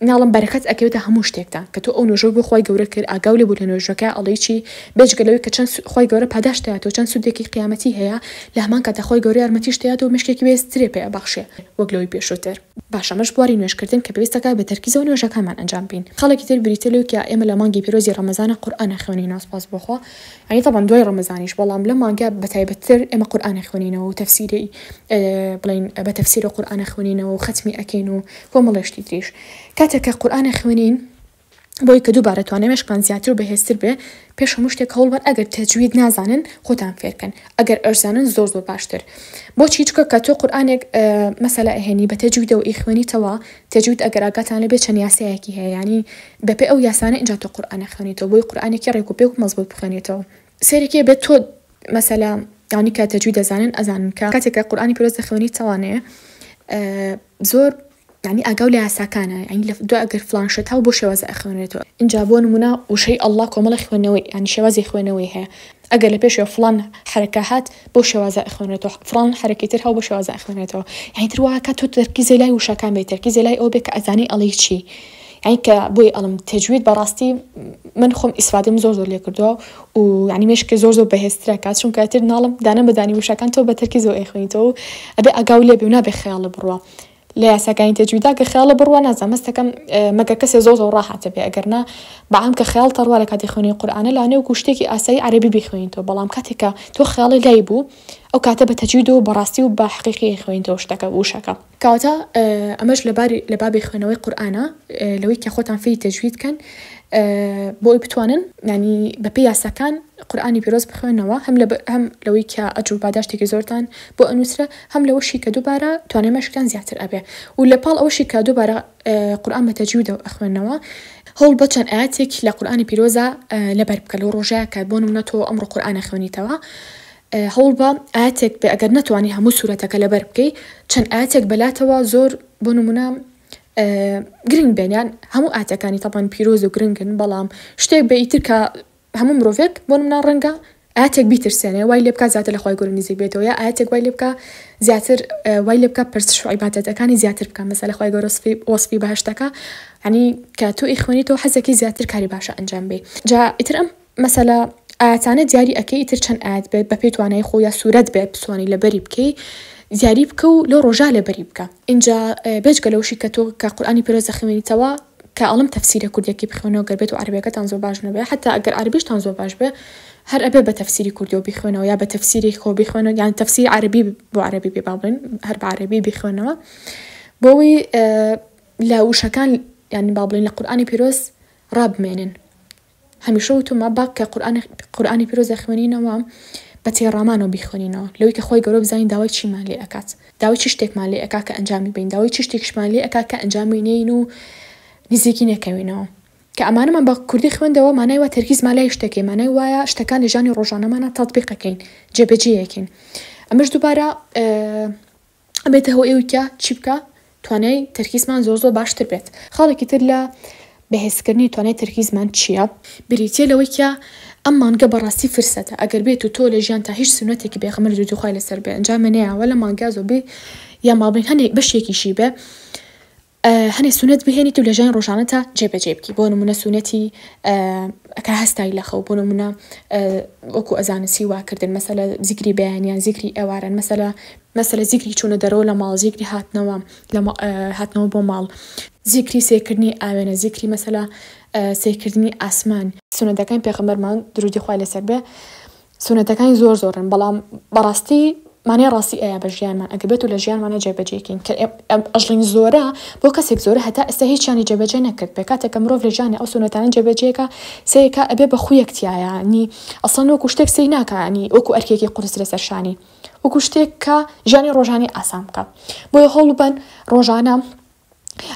ناڵم بەرەکەت ئەکەوێتە هەموو شتێکتان کە تۆ ئەو نوێژە بۆ خۆی گەورە کرد ئاگاو لێ بوو لە نوێژەکە ئەڵێ چی بێجگەلەوەی کە چەند خۆی گەورە پاداشتەیە تۆ چەند سوودێکی قیامەتی هەیە لە هەمان کاتە خۆی گەورە یارمەتیشتەیە تۆ مشکێکی بێسترێ پێ ئەبەخشێ وەک لەوەی پێشووتر باشە مەش بواری نوێژکردن کە پێویستەکە بە تەرکیزەوە نوێژەکانمان ئەنجام بین خەڵکی تر بریتە کە ئێمە لە مانگی پیرۆزی ڕەمەزانە قورئان خوێنین سپاس بخوا ینی طبعا دوای ڕەمەزانیش بەڵام لە مانگە بەتایبەتتر ئێمە قورئان خوێنینەوە و تەفسیری بڵین بە تەفسیر قورئان خوێنینەوە و ختمی ئەکەین و کۆمەڵێشتی تریش کاتێکە قورئان خوێنین بۆی کە دووبارە توانێمەشکان زیاتر و بەهێزتر بێ پێش هەموو شتێک هەوڵبەر ئەگەر تەجوید نازانن خۆتان فێرکەن ئەگەر ئەرزانن زۆر باشتر بۆچی چکە کە تۆ قورئانێک مەسەلا ئەهێنی بە تەجویدەوە ئیخوێنیتەوە تەجوید ئەگەر ئاگاتان لەبێ چەند یاسایەکی هەیە ینی بەپێ ئەو یاسانە ئینجا تۆ قورئان خوێنیتەوە بۆی قورئانێکی ڕێک و پێک و مەزبوط بخوێنیتەوە سێرێکی بێت تۆ مەسەلا ینی کە تەجوید دەزانن ئەزانن کە کاتێکە قورئانی پیرۆز دەخوێنیتەوانەیە زۆر يعني أقول لها ساكانة يعني لفدو أقر فلان شت هاو بو شوازة أخوانيتو إن جابون منا وشيء الله كمال إخوانوي يعني شوازة إخوانوي هي أقر لبيش فلان حركات بو شوازة أخوانيتو فلان حركتير هاو بو شوازة أخوانيتو يعني تروها كاتو تركيزي لاي وشا كان بي تركيزي لاي أو بك أزاني ألي شي يعني كبوي ألم تجويد براستي من خم إسفادة زور اللي كردوا ويعني مش كزور بهستركات شون كاتير نالم دانا بداني وشا كان تو بتركيزو إخوانيتو أبي أقول لي بيونا بخيال بروا لا سكان تجويدا كخيال بروانا زمستكم مجا كسي زوز وراحة تبي أجرنا بعم كخيال طر ولا كاتي خوني قرآن لانه وكشتكي أسي عربي بيخوين تو بلام كاتيكا تو خيال لايبو أو كاتب تجويدو براستي وبحقيقي خوين تو اشتكى وشكا كاتا أمش لبابي خوينوي قرآن لوي كخوتان في تجويد كان بۆی بتوانن يعني بەپێی یاساکان قورئانی پیرۆز بخوێنەوە هم لەوەی کە ئەجر باداشتێکی زۆرتان بۆ ئەنووسرە هەم لەوەشی کە دووبارە توانێ مەشکان زیاتر ئەبێ و لەپاڵ ئەوەشی کە دووبارە قورئان بە تەجویدەوە ئەخوێنەوە هەوڵ بە چەند ئاەتێک لە قورئانی پیرۆزە لەبەر بکە لەو ڕۆژەیە کە بۆ نمونە تۆ ئەمڕۆ قورئان خوێنیتەوە هەوڵ بە ئاەتێک بێ ئەگەر نەتوانی هەموو سوورەتەکە لەبەر بکەی چەند ئاەتێک بەلاتەوە زۆر بۆ نمونە گرنگ بێنیان هەموو ئاتەکانی تاپان پیرۆز و گرنگن بەڵام شتێک بە ئیتر کە هەموو مرۆڤێک بۆ منە ڕەنگە ئاتێک بیترسێنێ وای لێ بکە زیاتر لە خۆی گەورە نزیک بێتەوە یا ئاتێک وای لێ بکە زیاتر وای لێ بکە پرسش و عیبادەتەکانی زیاتر بکە مەسەلە خۆی گەورە وەسفی بەهشتەکە یعنی کە تۆ ئیخوێنیتەوە حەزێکی زیاتر کاری باشە ئەنجام بێ جا ئیتر ئەم مەسەلە ئاەتانە دیاری ئەکەی ئیتر چەند ئاەت بێ بە پێی توانای خۆ یا سوورەت بێ بسوانی لەبەری بکەی زیاری بکە و لەو ڕۆژە لەبەری بکە اینجا بێجگە لەوشی کە تۆ کە قورئانی پیرۆز خوێنیتەوە کە ئەڵم تەفسیرە کوردیەکی بخوێنەوە گەر بێت و عەربیەکەتان زۆر باش نەبێ حتا ئەگەر عەربیشتان زۆر باش بێ هەر ئەبێ بە تەفسیری کوردیەوە بیخوێنەوە یا بە تەفسیری خۆ بیخوێنەوە یان تەفسیر عەربی بۆ عەربی بێ باڵێن هەر بە عەربی بیخوێنەوە بۆەوەی لە وشەکان یعنی باڵێن لە قورئانی پیرۆز ڕابمێنن هەمیشە وتومە باک کە قورئانی پیرۆز خوێنینەوە بە تێڕامانەوە بیخوێنینەوە لەوەی کە خۆی گەورە بزانین داوای چیمان لێ ئەکات داوای چ شتێکمان لێ ئەکا کە ئەنجامی بین داوای چ شتێکشمان لێ ئەکا کە ئەنجامی نین و نزیکی نەکەوینەوە کە ئەمانەمان بە کوردی خوێندەوە مانای وا تەرکیزمان لای شتێکی مانای وایە شتەکان لە ژیانی ڕۆژانەمانە تەطبیقەکەین جێبەجێیەکەین ئەمەش دووبارە ئەبێتە هۆی ئەوەی کە چی بکە توانای تەرکیزمان زۆر باشتر بێت خاڵێکی تر لە بەهێزکردنی توانای تەرکیزمان چییە بریتیە لەوەی کە ئەم مانگە بەڕاستی فرسەتە ئەگەر بێت و تۆ لە ژیان تا هیچ سنەتێکی پێغەمبەر دوو خوای لەسەر بێ ئەنجام نەیەوە لە مانگە زۆر بێ یا ماڵبین هەنێک بەشێکیشی بێ هەنێ سنەت بهێنیت و لە ژیان ڕۆژانەتە جێبەجێ بکەی بۆ نمونە سنەتی ئەکا هەستای لە خەو بۆ نمونە وەکو ئەزانسی واکردن مەسەلە زیکری بەیانیان زیکری ئێوارن مەسەلە زیکری چوونە دەرەوە لە ماڵ زیکری هاتنەوە بۆ ماڵ زیکری سێکردنی ئاوێنە زیکری مەسەلە سێکردنی ئاسمان سنەتەکان پێغەمبەرمان درودی خوای لەسەر بێ سنەتەکانی زۆرن بەڵام بەڕاستی مانای ڕاستی ئەیە بە ژیانمان ئەگەر بێت و لە ژیانمانە جێبەجێکین کە ئەژڵین زۆرە بۆ کەسێک زۆرە هەتا ئێستا هیچیانی جێبەجێ نەکرد بێ کاتێک کە مرۆڤ لە ژیانی ئەو سنەتانە جێبەجێکە سەیەکە ئەبێ بە خویەکتیایە نی ئەسڵن وەکو شتێک سەی ناکانی وەکو ئەرکێکی قورس لەسەر شانی وەکو شتێک کە ژیانی ڕۆژانی ئاسان بکە بۆیە هەوڵ بن ڕۆژانە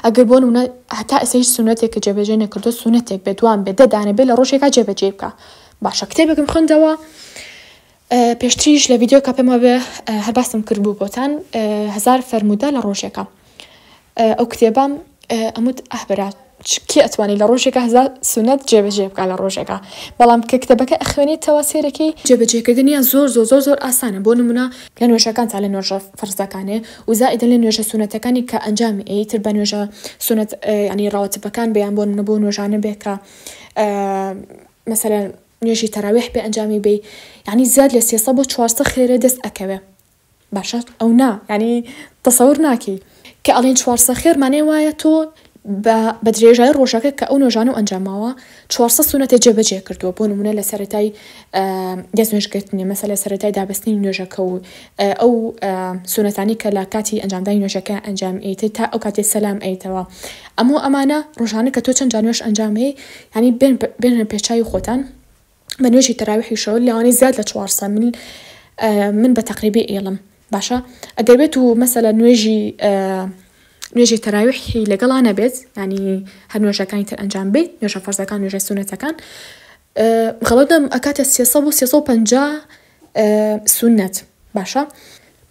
ئەگەر بۆ نمونە هەتا ئێستا هیچ سنەتێک جێبەجێ نەکردو سنەتێک بێ دوان بێ دەدانێ بێ لە ڕۆژێکا جێبەجێ بکە باشە کتێبێکم خوێندەوە پێشتریش لە ڤیدیۆ کە پێمە بێ هەر باسم کرد بوو بۆتان 1000 فەرموودە لە ڕۆژێکە ئەو کتێبەم ئەموت ئەحبرات کێ ئەتوانی لە ڕۆژێکە 1000 سنەت جێبەجێ بکە لە ڕۆژێکە بەڵام کە کتێبەکە ئەخوێنیتەوە سێرەکەی جێبەجێکردنیان زۆر ئاسانە بۆ نمونە لە نوێژەکان تا لە نوێژە فەرزەکانێ و زائیدەن لە نوێژە سنەتەکانی کە ئەنجامی ئەیتر بە نوێژە سنەت ینی ڕاوەتبەکان بەیان بۆ نمونە بۆ نوێژانە بێ کە مەسەلەن نوێژی تەراویح بێ ئەنجامی بێ یعنی زیاد لە 300 بۆ 400 خێرە دەست ئەکەوێ باشە ئەو نا ینی تەسەور ناکەی کە ئەڵێن 400 خێر مانای وایە تۆ بە درێژای ڕۆژەکە کە ئەو نوێژانە و ئەنجاماوە 400 سنەتێ جێبەجێ کردووە بۆ نمونە لە سەرەتای دەست نوێژگرتنی مەسەلە لە سەرەتای دابەستنی نوێژەکە و ئەو سنەتانی کە لە کاتی ئەنجامدانی نوێژەکە ئەنجام ئەیتە تا ئەو کاتێ سەلام ئەیتەوە ئەمانە ڕۆژانە کە تۆ چەند جا نوێژ ئەنجامەیە ینی بێنە پێچاوی خۆتان بە نوێژی تەراویحیشەوە لەوانەی زیاد لە 400 من بە تەقریبی ئێڵم باشە ئەگەر بێت و مەسەلە نوێژی تەراویحی لەگەڵانە بێت ینی هەر نوێژەکانی تر ئەنجام بێت نوێژە فەرزەکان نوێژە سنەتەکان غەڵەتم ئەکاتە 300 بۆ 350 سنەت باشە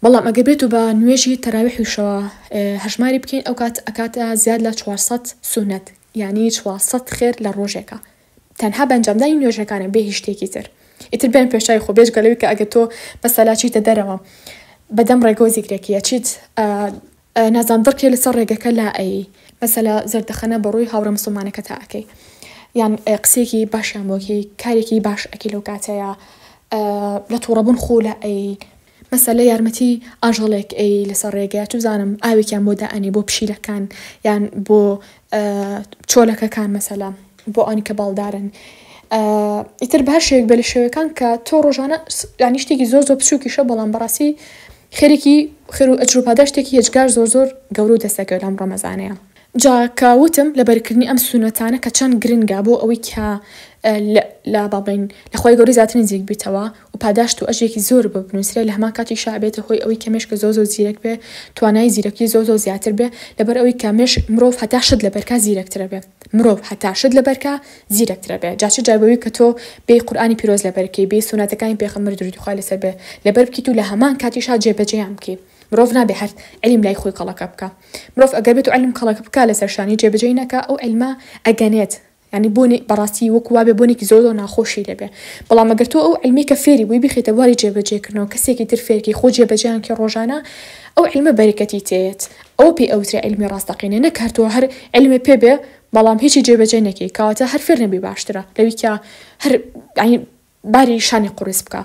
بەڵام ئەگەر بێت و بە نوێژی تەراویحیشەوە هەژماری بکەین ئەو کات ئەکاتە زیاد لە 400 سنەت یعنی 400 خێر لە ڕۆژێکە تەنها بەنجامدانی نوێژەکانە بێ هیچ شتێکی تر ئیتر بێن پێشای خۆ بێژ گەلەوی کە ئەگەر تۆ بەسەلا چیتە دەرەوە بەدەم ڕێگۆ زیکرێکیە چیت نازان دڕکێ لەسەر ڕێگەکە لا ئەی مەسەلا زەردەخەنە بەڕووی هاوڕە موسڵمانەکە تا ئەەکەی یان قسێکی باشیان بۆکەی کارێکی باش ئەکی لەو کاتەیە لە تووڕەبوون خۆ لە ئەی مەسەلە یارمەتی ئاژەڵێک ئەی لەسەر ڕێگەیە توزانم ئاوێکیان بۆ دائەنی بۆ پشیلەکان یان بۆ چۆلەکەکان مەسەلا بۆ ئەوانی کە باڵدارن ئیتر بە هەر شێوێک بە لە شێوەکان کە تۆ ڕۆژانە ینی شتێکی زۆر بچووکیشە بەڵام بەڕاستی خێرێکی خێر و ئەجروبادە شتێکی هێجگار زۆر گەورە و دەستەکەوت لەم ڕەمەزانەیە. جا کەوتم لە بەرکردنی ئەم سونەتانە کە چەند گرنگە بۆ ئەوەی کە لە باڵین لە خۆی گەوری زیاتر نزیک بیتەوە و پاداشت و ئەژێکی زۆر بە بنووسرێ لە هەمان کاتی شابێتە هۆی ئەوەی کە مێشکە زۆر زیرەک بێ توانای زیرەکی زۆر زیاتر بێ لەبەر ئەوەی کە مرۆڤ هەتا شت لە بەرکە زیرەکترە بێ مرۆڤ هەتا شت لە بەرکە زیرەکترە بێ جاچ جایبەوەی کە تۆ بێ قورئانی پیرۆز لە بەرکەی بێ سونەتەکانی پێغەمبەر درودی خوا لەسەر بێ لەبەر بکەیت و لە هەمان کاتیشا جێبەجێیان بکەیت. مرۆڤ نابێ هەر علم لای خۆی قەڵەکە بکە مرۆڤ ئەگەر بێت و علم قەڵەکە بکە لەسەر شانی جێبەجێی نەکە ئەو علمە ئەگەنێت ینی بۆنی بەڕاستی وەکو وابێ بۆنێکی زۆر ناخۆشی لەبێ بەڵام ئەگەر تۆ ئەو علمی کە فێری بووی بخیتە بواری جێبەجێکردنەوە کەسێکی تر فێرکی خۆ جێبەجێیان کە ڕۆژانە ئەو علمە بەرەکەتی تێت ئەو پێی ئەوترێ علمی ڕاستەقینە نەکاتەوە هەر علمێ پێ بێ بەڵام هیچی جێبەجێ نەکەی کەواتە هەر فێر نەبی باشترە لەوی کە هەر باری شانی قورس بکە.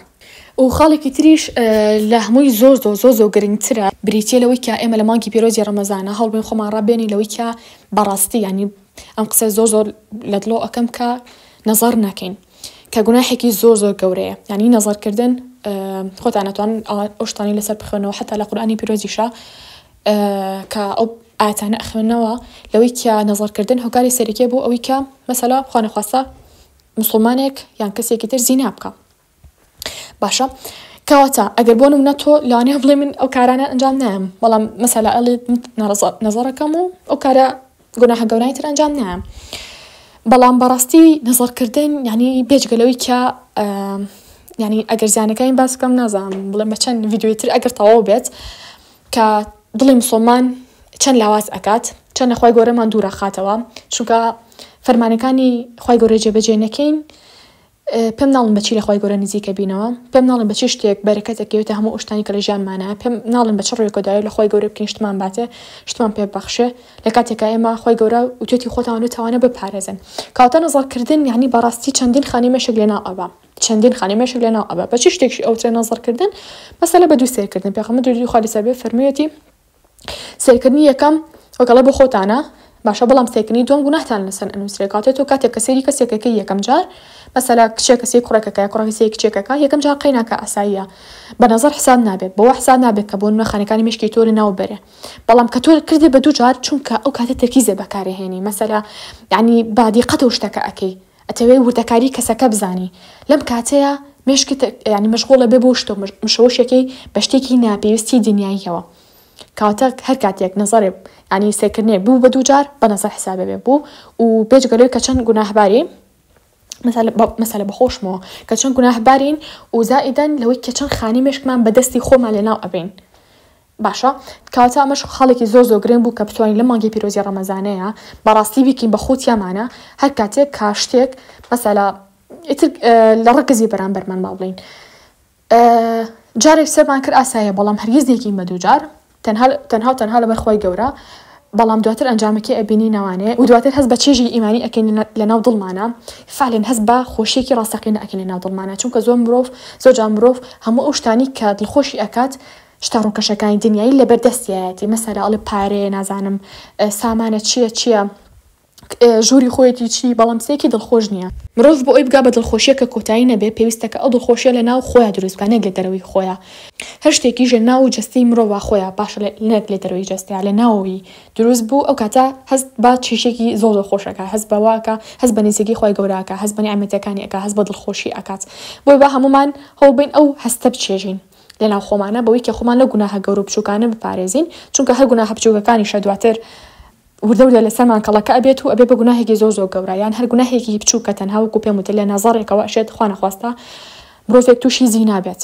و خاڵێکی تریش لە هەمووی زۆر گرنگترە بریتە لەوەی کە ئێمە لە مانگی پیرۆزی ڕەمەزانە هەڵبێن خۆمان ڕابێنی لەوەی کە بەڕاستی ینی ئەم قسە زۆر لە دڵۆ ئەەکەم کە نەزەر ناکەین کە گوناحێکی زۆر گەورەیە ینی نەزەرکردن خۆتان ناتوان ئەو شتانی لەسەر بخوێنەوە حتا لە قورئانی پیرۆزیشە کە ئەو ئاەتانە ئەخوێنەوە لەوەی کە نەزەرکردن هۆکاری سەرەکیە بۆ ئەوەی کە مەسەلا خوا نەخواستە مسلمانێک یان کەسێکی تر زینا بکە. باشە کەواتە ئەگەر بۆ نمونە تۆ لەوانەیە بڵێ من ئەو کارانە ئەنجام نام بەڵام مەسەلا ئەڵێ نەزەڕەکەم و ئەو کارە گوناحە گەورەی تر ئەنجام نام بەڵام بەڕاستی نەزەرکردن ینی بێجگەلەوەی کە ینی ئەگەر زیانەکەی باس بکەم نازانم بڵێ بە چەند ڤیدیۆی تر ئەگەر تەواو بێت کە دڵی مسلمان چەند لاواز ئەکات چەند خوای گەورەمان دوورە خاتەوە چونکە فەرمانەکانی خوای گەورە جێبەجێ نەکەین پێم ناڵم بەچی لە خوای گەورە نزیکە بینەوە پێم ناڵم بە چ شتێک بەرەکەتێکەوێتە هەموو شتانی کە لە ژیانمانە پێم ناڵم بە چ ڕێکۆدایە لە خوای گەورە بکەین شتمان باتێ شتمان پێ بەخشێ لە کاتێکە ئێمە خوای گەورە وتێتی خۆتان توانە بپارێزن کەواتە نەزەرکردن یعنی بەڕاستی چەندین خانی مێشک لێناو ئەبە چەندین خانی مێشک لێناو ئەبە بە چ شتێکی ئەوترێ نەزەرکردن مەسەلە بە دوو سیرکردن پێغەمبەر درودی خوا لەسەر بێ فەرموویەتی سیرکردنی یەکەم وەگەڵە بۆ خۆتانە باشە بەڵام سێکنی دوم گوناحتان لەسەر ئەنووسرێ کاتێک تۆ کاتێک کە سێری کەسێکەکەی یەکەم جار مەسەلا کچێک کەسێک کوڕێکەکە کوڕەکەسێک کچێکەکە یەکەم جار قەیناکە ئاساییە بە نەزەر حساب نابێت بەوە حساب نابێت کە بۆ نەخانەکانی مشکی تۆ ناو بەرێ بەڵام کە تۆ کردی بە دوو جار چونکە ئەو کاتە تەرکیزە بەکارهێنی مەسەلا یعنی بادیقەتە و شتەکە ئەەکەی ئەتەوێ وردەکاری کەسەکە بزانی لەم کاتەیە مشکت ینی مشغوڵە بێ بۆ شتۆ مشەوەشێکی بە شتێکی ناپێویستی دنیاییەوە کەواتە هەر کاتێک نەزەرێ ینی سێکردنێ بوو بە دوو جار بە نەزەر حسابە بێ بوو و بێجگەلەوەی کە چەند گوناحباری مەسەلە بەخۆشمەوە کە چەند گوناحبارین و زائیدەن لەوەی کە چەند خانی مێشکمان بەدەستی خۆمان لێناو ئەبین باشە کەواتە ئەمەش خاڵێکی زۆر گرنگ بوو کە بتوانین لە مانگی پیرۆزی ڕەمەزانەیە بەڕاستی بیکەین بە خۆتیامانە هەر کاتێک کا شتێک مەسەلا لە ڕەگەزی بەرامبەرمان با بڵین جارێک سەرمان کرد ئاساییە بەڵام هەرگیز نێکین بە دوو جار تەنها لەبەر خۆی گەورە بەڵام دواتر ئەنجامەکەی ئەبینی نەوانێ و دواتر هەست بە چێژی ئیمانی ئەکەین لەناو دڵمانە فعلەن هەست بە خۆشیێکی ڕاستەقینە ئەکەین لەناو دڵمانە چونکە زۆر جار مرۆڤ هەموو ئەو شتانی کە دڵخۆشی ئەکات شتا ڕوونکەشەکانی دنیایی لەبەردەستیایەتی مەسەلا ئەڵێ پارێ نازانم سامانە چییە ژووری خۆیەتی چی بەڵام سێکی دڵخۆش نییە مرۆڤ بۆ ئەوی بگا بە دڵخۆشیە کە کۆتایی نەبێ پێویستەکە ئەو دڵخۆشیە لە ناو خۆیان دروستکە نەک لە دەرەوەی خۆیان هەر شتێکیش لە ناو جەستی مرۆڤ خۆیان باشە نەک لە دەرەوەی جەستیا لە ناوەوەی دروست بوو ئەو کاتە هەست بە چێشێکی زۆر خۆشەکە هەست بەواکە هەست بە نزیکی خۆی گەوراکە هەست بە نیعمەتەکانی ئەکە هەست بە دڵخۆشی ئەکات بۆی بە هەمومان هەوڵبین ئەو هەستە بچێژین لەناو خۆمانە بەوەی کە خۆمان لە گوناحە گەور و بچووکانە بپارێزین چونکە هەر گوناحە بچووکەکانیشە دواتر وردە لەسەرمان کەڵەکە ئەبێت و ئەبێ بە گوناحێکی زۆر گەورە یان هەر گوناحێکی بچوو کە تەنها وەکو پێم وتە لە نەزەڕێکەوە ئەشێت خوا نەخواستە مرۆڤێک تووشی زینا بێت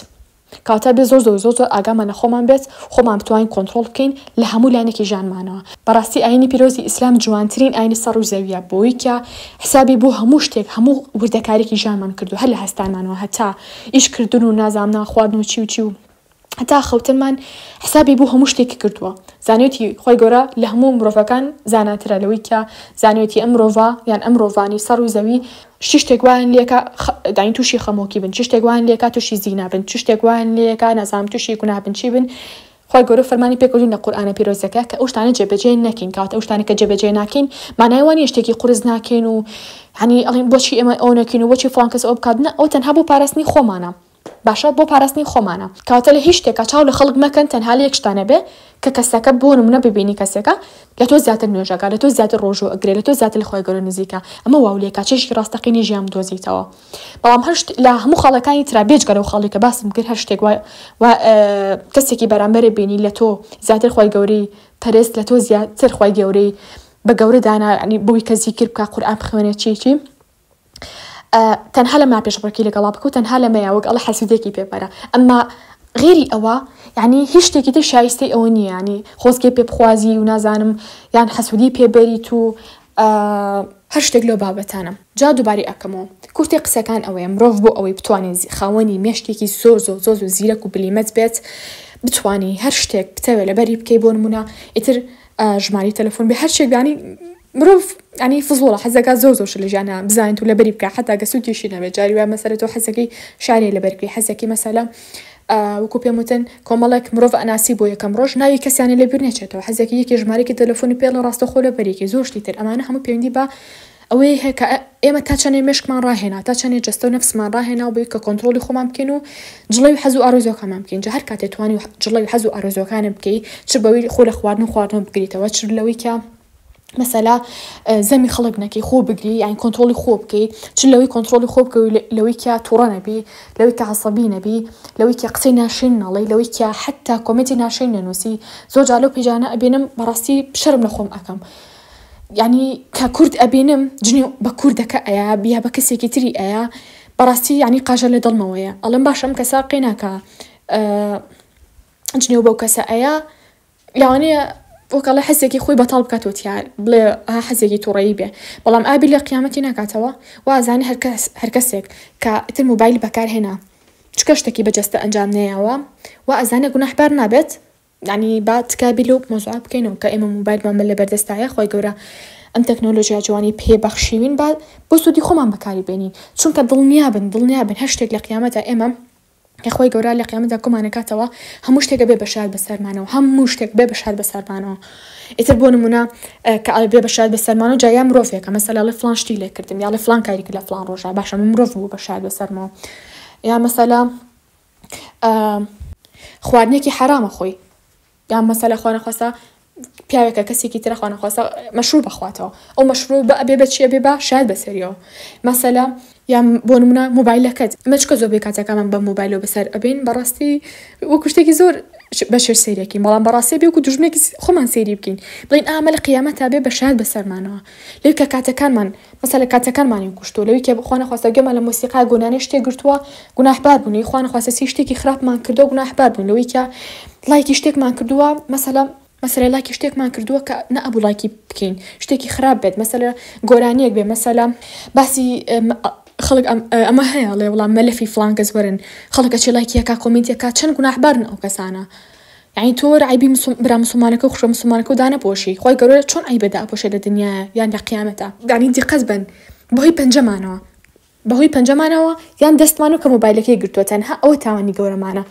کەواتە بێ زۆر ئاگامانە خۆمان بێت خۆمان بتوانین کۆنتڕۆڵ بکەین لە هەموو لایەنێکی ژیانمانەوە بەڕاستی ئاینی پیرۆزی ئیسلام جوانترین ئاینی سەر و زەویە بۆی کە حسابی بۆ هەموو شتێک هەموو وردەکارێکی ژیانمان کردو هەر لە هەستانمانەوە هەتا ئیشکردن و نازانم خواردن و چی و هەتا خەوتنمان حسابی بوو هەموو شتێکی کردووە زانێتی خۆی گەورە لە هەموو مرۆڤەکان زاناترە لەوەی کە زانێتی ئەم مرۆڤ یان ئەم مرۆڤانی سەر و زەوی شتێک وایان لێکە داین تووشی خەمۆکی بن شتێک وایان لێکە تووشی زینا بن شتێک وایان لێکە نەزانم تووشی گوناه بن چی بن خۆی گەورە فەرمانی پێکردوون لە قورئانە پیرۆزەکە کە ئەو شتانە جێبەجێ نەکەین کاتە ئەو شتانە کە جێبەجێ ناکەین مانای وانە شتێکی قورس ناکەین و هەنی ئەڵێن بۆچی ئێمە ئەو نەکەین و بۆچی فڵان کەس ئەو بکاتنە ئەو تەنها بۆ پاراستنی خۆمانە باشە بۆ پاراستنی خۆمانە کاتە لە هیچ شتێکە چاو لە خەڵک مەکەن تەنها لە یەک شتانە بێ کە کەسەکە بۆ نمونە ببینی کەسێکە لە تۆ زیاتر نوێژەکە لە تۆ زیاتر ڕۆژوو ئەگرێ لە تۆ زیاتر لە خۆی گەورە نزیکە ئەمە واولێکە چێشی ڕاستەقینی ژیان دۆزیتەوە بەڵام هەر لە هەموو خەڵەکانی ترا بێجگەرە و خەڵی کە باسم کرد هەر شتێک کەسێکی بەرامبەرێ بینی لە تۆ زیاتر خۆی گەورەی پەرست لە تۆ زیاتر خۆی گەورەی بە گەورە دانا ینی بۆی کە زیکر بکە قورئان بخوێنێت چی تەنها لە ما پێشبڕکێ لەگەڵا بکە و تەنها لەمەیە وەک ئەڵە حەسودێکی پێبەرە ئەمما غێری ئەوە یعنی هیچ شتێکی تر شایستەی ئەوە نییە ینی خۆزگەی پێ بخوازی و نازانم یان حەسودی پێبەریت و هەر شتێک لەو بابەتانە جا دووباری ئەکەمەوە کورتی قسەکان ئەوەیە مرۆڤ بۆ ئەوەی بتوانێت خاوەنی مێشتێکی زۆر و زیرەک و بلیمەت بێت بتوانی هەر شتێک بتەوێت لەبەری بکەی بۆ نمونە ئیتر ژماری تەلەفۆن بێ هەر شتێک ینی مرۆڤ ینی فزوڵە حەزەکە زۆر لە ژیانە بزانیت و لەبەری بکە حتا گەسووتیشی نەبێت جاری وای مەسەلە تۆ حەزەکەی شارێ لەبەرکەی حەزەکی مەسەلە وەکو پێم وتن کۆمەڵێک مرۆڤ ئەناسی بۆ یەکەم ڕۆژ ناوی کەسیانە لەبیر نێچێتەوە حەزەکی یەکی ژمارەی تەلەفۆنی پێ لە ڕاستەخۆ لەبەرێکی زۆر شتی تر ئەمانە هەموو پەیوەندی بە ئەوەی هەیە کە ئێمە تا چەندێ مێشکمان ڕاهێنا تا چەندێ جەستە و نەفسمان ڕاهێنا و بێت کە کۆنتڕۆلی خۆمان بکەین و جڵەی و حەز و ئارۆزۆکەمان بکەین جا هەر کاتێ توانی جڵەی و حەز و ئارۆزۆکانت بکەی چ بەوەی خۆ لە خواردن و خواردن بگریتەوە چ لەوەی کە مەسەلا زەمی خەڵک نەکەی خۆ بگری یان کۆنتڕۆلی خۆ بکەی چ لەوەی کۆنتڕۆلی خۆ بکەی لەوەی کە تووڕە نەبی لەوەی کە عەسەبی نەبی لەوەی کە قسەی ناشرین نەڵێی لەوەی کە حتا کۆمنتی ناشرین نەنووسی زۆر جا لەو پێیانە ئەبێنم بەڕاستی شەرم لە خۆم ئەکەم یعنی کە کورد ئەبێنم جنێ بە کوردەکە ئەیە بیا بە کەسێکی تری ئەیە بەڕاستی ینی قاژە لە دڵمەوەیە ئەڵم باشم کەسا قیناکە جنێ بەو کەسە ئەیە لەوانەیە وەکەڵە حەزێکی خۆی بەتاڵ بکاتوتیان بڵێ حەزێکی تووڕەیی بێ بەڵام ئابی لە قیامەتی ناکاتەوە وازانی هەر کەسێک کە ئیتر موبایل بەکارهێنا چکە شتێکی بەجەستە ئەنجام نەیەوە و ئەزانێ گوناحبار نابێت ینی با تکابی لەو مۆزوع بکەینەوە کە ئێمە موبایلمان لە بەردەستایە خۆی گەورە ئەم تەکنۆلۆژیا جوانی پێبەخشیوین با بۆ سوودی خۆمان بەکاری بێنین چونکە دڵنیا بن هەر شتێک لە قیامەتە ئێمە خۆی گەورە لە قیامەتدا کۆمانەکاتەوە هەموو شتێکە بێ بەشار بەسەرمانەوە هەموو شتێک بێ بەشار بەسەرمانەوە ئیتر بۆ نمونە کە بێ بەشار بەسەرمانەوە جا یا مرۆڤێکە مەسەلا لە فڵان شتی لێ کردم یا لە فڵان کاری کرد لە فڵان ڕۆژە باشە مرۆڤ بوو بەشار بەسەرمەوە یا مەسەلا خواردنێکی حرامە خۆی یا مەسەلا خوا نەخواستا پیاوێکە کەسێکی ترە خوا نەخواستا مەشروب بخواتەوە ئەو مەشروب ئەبێ بە چیە بێ بە شاید بەسەریەوە مەسەلا یا بۆ نمونە موبایلەکەت مەچکە زۆر کاتەکەمان بە موبایلەوە بەسەر ئەبین بەڕاستی وەکو شتێکی زۆر بەشر سەیرەکەین بەڵام بەڕاستی بێ وەکو دوژمێکی خۆمان سەیری بکەین بڵین ئامە لە قیامەتا بێ بە شاید بەسەرمانەوە لێو کە کاتەکانمان مەسەلا کاتەکانمانی کوشتۆ لەوەی کە خوا نەخواستا گوێمان لە مۆسیقا گۆنانەی شتێک گرتووە گوناحبار بوونی خوا نەخواستا شتێکی خراپمان کردو گوناحبار بوون لەوەی کە لایکی شتێکمان کردووە مەسەلا لایکی شتێکمان کردووە کە نەئەبوو لایکی بکەین شتێکی خراپ بێت مەسەلا گۆرانیەک بێ مەسەلا باسی خەڵک ئەمە هەیە لێ وڵام مەلەفی فڵان کەس وەرن خەڵکە چێ لایکیەکە کۆمنتێکە چەند گوناحبارن ئەو کەسانە یعنی تۆ عیبی برا مسلمانەکە و خوشە مسلمانەکە و دانەپۆشی خۆی گەورە چۆن عیبەدا ئەپۆشێت لە دنیاە یان لە قیامەتە یعنی دیقەت بن بەهۆی پەنجەمانەوە یان دەستمانەوە کە مۆبایلەکەی گرتووە تەنها ئەوە تاوانی گەورەمانە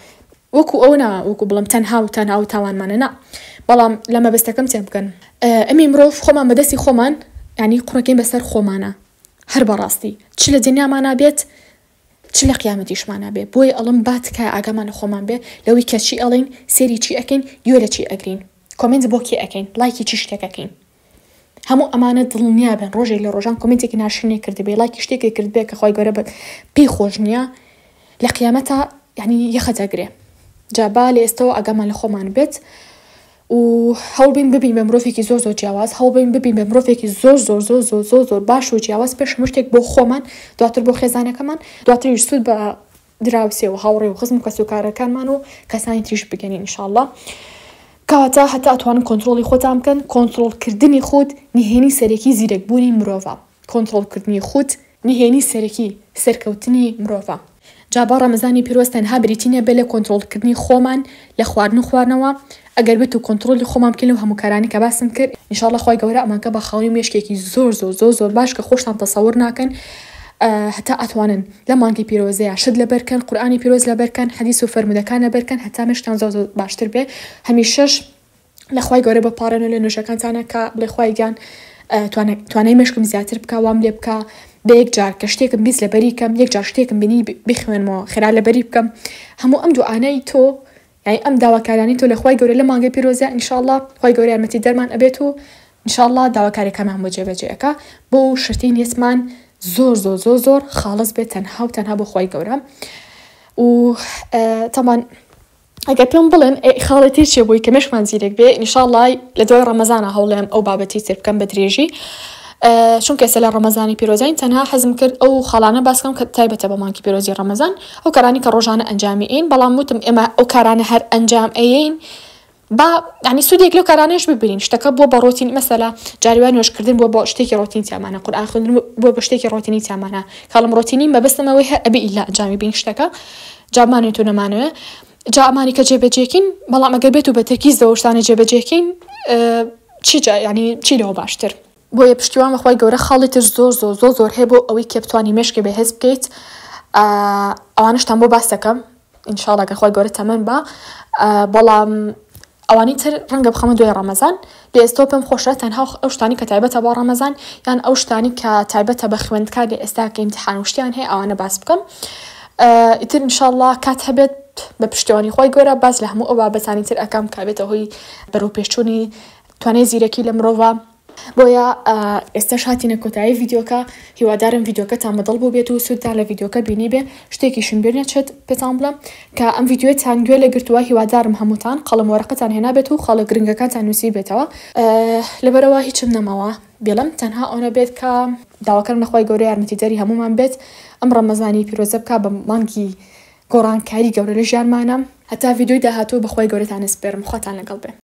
وەکو ئەو نا وەکو بڵم تەنها و تاوانمانە نا بەڵام لە مەبەستەکەم تێ بکەن ئەمی مرۆڤ خۆمان بەدەستی خۆمان ینی قوڕەکەین بەسەر خۆمانە هەر بەڕاستی چ لە دنیامانە بێت چ لە قیامەتیشمانە بێ بۆی ئەڵم باتکە ئاگامان لە خۆمان بێ لەوەی کە چی ئەڵین سێری چی ئەکەین یۆ لە چی ئەگرین کۆمنت بۆ کێ ئەەکەین لایکی چی شتێکەکەین هەموو ئەمانە دڵنیا بن ڕۆژێک لە ڕۆژان کۆمنتێکی ناشرینێ کردبێ لایکی شتێکی کردبێ کە خۆی گەورە بێت پێی خۆش نییە لە قیامەتە یعنی یەخەتەگرێ جابا لە ئێستەوە ئاگامان لە خۆمان بێت و هەوڵبین ببین بە مرۆڤێکی زۆر جیاواز هەوڵبین ببین بە مرۆڤێکی زۆر باش و جیاواز پێش شتێک بۆ خۆمان دواتر بۆ خێزانەکەمان دواتریش سوود بە دراوسێ و هاوڕێ و خزم و کەس و کارەکانمان و کەسانی تریش بگەنین ئینشاءالله کەواتە هەتا ئەتوانن کۆنتڕۆلی خۆتان بکەن کۆنتڕۆلکردنی خۆت نهێنی سەرەکی زیرەکبوونی مرۆڤە کۆنتڕۆلکردنی خۆت نهێنی سەرەکی سەرکەوتنی مرۆڤە جا ڕەمەزانی پیرۆز تەنها بریتینە بێ لە کۆنتڕۆڵکردنی خۆمان لە خواردن و خواردنەوە ئەگەر بێت و کۆنتڕۆلی خۆمان بکەین و هەموو کارانی کە باسم کرد ئینشاڵڵا خی گەورە ئەمانکە بە خاڵی مێشکێکی زۆر باش کە خۆشتان تەسەور ناکەن هەتا ئەتوانن لە مانگی پیرۆزەیە شت لەبەرکەن قورئانی پیرۆز لەبەرکەن حەدیث و فەرمودەکان لەبەرکەن هەتا مێشتان زۆر باشتر بێ هەمیشەش لە خی گەورە بەپارێنە لە نوێژەکانتانە کە بڵێ خی گیان توانای مشکم زیاتر بکە وام لێ بکە بە یەک جار کە شتێکم بیست لەبەری کەم یەک جار شتێکم بینی بخوێنمەوە خێرا لەبەری بکەم هەموو ئەم دوعانەی تۆ یعنی ئەم داواکارانی تۆ لە خی گەورە لە مانگەی پیرۆزە ئینشاءڵڵا خی گەورە یارمەتی دەرمان ئەبێت و ئینشاءڵڵا داواکاریەکەمان بۆ جێبەجێەکە بۆ شتی نیسمان زۆر خاڵص بێت تەنها و تەنها بۆ خی گەورە و تەمان ئەگەر پێم بڵێن خاڵەتی چێ بووی کە مێشمان زیرێک بێ ئینشاءڵڵا لە دوای ڕەمەزانە هەوڵێم ئەو بابەتی تر بکەم بە درێژی چونکە ئێستا لە ڕەمەزانی پیرۆزین تەنها حەزم کرد ئەو خاڵانە باسکەم کە تایبەتە بە مانگی پیرۆزی ڕەمەزان ئەو کارانی کە ڕۆژانە ئەنجامی ئین بەڵام وتم ئێمە ئەو کارانە هەر ئەنجام ئەین با ینی سوودێک لەو کارانەش ببینین شتەکە بۆ بە ڕۆتین مەسەلا جاریوان نوێژکردن بۆ شتێکی ڕۆتین تیامانە قورئان خوێندن بۆ بە شتێکی ڕۆتینی تیامانە کاڵم ڕۆتینی مەبەستمەوەی هەر ئەبێ ئیلا ئەنجامی بین شتەکە جامانێت و نەمانوێ جا ئەمانی کە جێبەجێکین بەڵام ئەگەر بێت و بە تەرکیزەوە شتانە جێبەجێکین ینی چی لەوە باشتر بۆیە پشتیوان بەخوای گەورە خاڵی تر زۆر هەیە بۆ ئەوەی کە بتوانی مێشکێ بەهێز بکەیت ئەوانشتان بۆ باس دەکەم ئینشاڵڵا کە خی گەورە تەمەن بە بەڵام ئەوانی تر ڕەنگە بخەمە دوای ڕەمەزان بێستۆ پێم خۆشە تەنها ئەو شتانی کە تایبەتە بۆ ڕەمەزان یان ئەو شتانی کە تایبەتە بە خوێندکار لە ئێستا کە ئیمتیحان و شتیان هەیە ئەوانە باس بکەم ئیتر ئینشاڵڵا کات هەبێت بە پشتیوانی خی گەورە باز لە هەموو ئەو بابەتانی تر ئەکەم کابێتە هۆی بەرەو پێشچوونی توانای زیرەکی لە مرۆڤ بۆیە ئێستا هاتینە کۆتایی ڤیددیۆکە هیوادارم ڤیددیۆکەتان بەدڵ بوو بێت و سوودتان لە ڤیددیۆکە بینی بێ شتێکیشم بێ نەچێت پێتان بڵم کە ئەم ڤیددیۆتان گوێ لە گرتووە هیوادارم هەمووتان قەڵم وەرەقەتان هێنابێت و خاڵە گرنگەکانتان نووسی بێتەوە لەبەرەوە هیچم نەماوە بێڵم تەنها ئەوە بێت کە داواکەم لەخوای گەورە یارمەتی دەری هەمومان بێت ئەم ڕەمەزانی پیرۆزە بکە بە مانگی گۆڕانکاری گەورە لە ژیانمانە هەتا ڤیددیۆی داهاتوو بەخوای گەورەتان سپێرم خواتان لەگەڵ بێ